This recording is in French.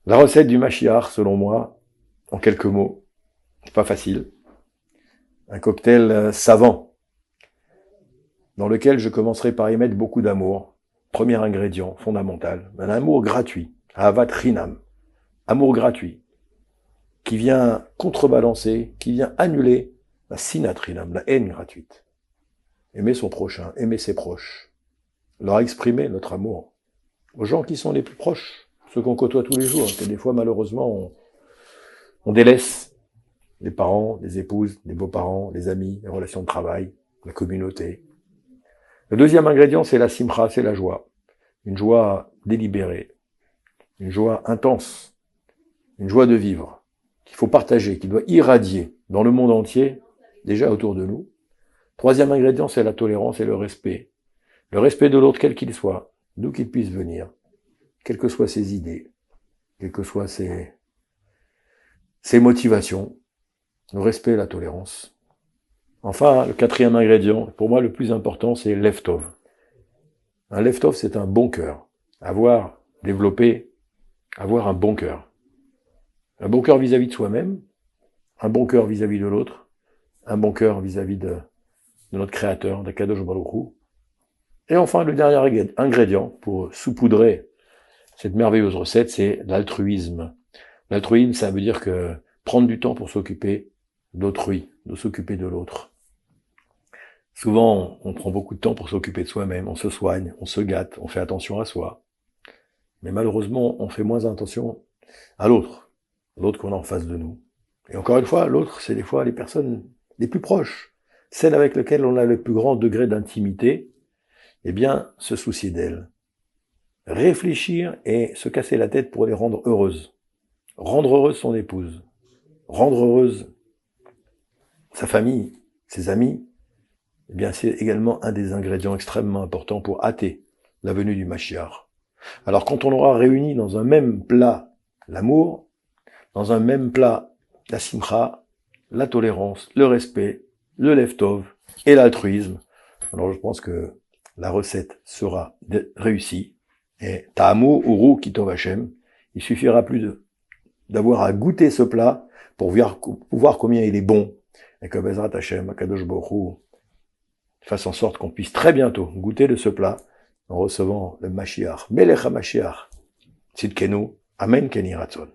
La recette du Mashiach, selon moi, en quelques mots, c'est pas facile. Un cocktail savant, dans lequel je commencerai par y mettre beaucoup d'amour. Premier ingrédient fondamental, un amour gratuit, ahavat chinam, amour gratuit, qui vient contrebalancer, qui vient annuler la sinat chinam, la haine gratuite. Aimer son prochain, aimer ses proches, leur exprimer notre amour aux gens qui sont les plus proches, ceux qu'on côtoie tous les jours, que des fois malheureusement on délaisse, les parents, les épouses, les beaux-parents, les amis, les relations de travail, la communauté. Le deuxième ingrédient, c'est la simcha, c'est la joie. Une joie délibérée, une joie intense, une joie de vivre, qu'il faut partager, qui doit irradier dans le monde entier, déjà autour de nous. Troisième ingrédient, c'est la tolérance et le respect. Le respect de l'autre, quel qu'il soit, d'où qu'il puisse venir, quelles que soient ses idées, quelles que soient ses motivations, le respect et la tolérance. Enfin, le quatrième ingrédient, pour moi le plus important, c'est leftov. Un leftov, c'est un bon cœur. Avoir un bon cœur. Un bon cœur vis-à-vis de soi-même, un bon cœur vis-à-vis de l'autre, un bon cœur vis-à-vis de notre Créateur, d'Akadosh Baruch Hu. Et enfin, le dernier ingrédient pour saupoudrer cette merveilleuse recette, c'est l'altruisme. L'altruisme, ça veut dire que prendre du temps pour s'occuper d'autrui, de s'occuper de l'autre. Souvent, on prend beaucoup de temps pour s'occuper de soi-même, on se soigne, on se gâte, on fait attention à soi. Mais malheureusement, on fait moins attention à l'autre qu'on a en face de nous. Et encore une fois, l'autre, c'est des fois les personnes les plus proches, celles avec lesquelles on a le plus grand degré d'intimité, eh bien, se soucier d'elles. Réfléchir et se casser la tête pour les rendre heureuses. Rendre heureuse son épouse. Rendre heureuse sa famille, ses amis. Eh bien, c'est également un des ingrédients extrêmement importants pour hâter la venue du Mashiach. Alors, quand on aura réuni dans un même plat l'amour, dans un même plat la simcha, la tolérance, le respect, le leftov et l'altruisme, alors je pense que la recette sera réussie. Et ta'amu uru kitov Hashem, il suffira plus d'avoir à goûter ce plat pour voir combien il est bon. Et que Bezrat Hashem, Akadosh Baruch Hu, fasse en sorte qu'on puisse très bientôt goûter de ce plat en recevant le Mashiach, Melech HaMashiach, Tzidkenu, Amen Keni Ratzon.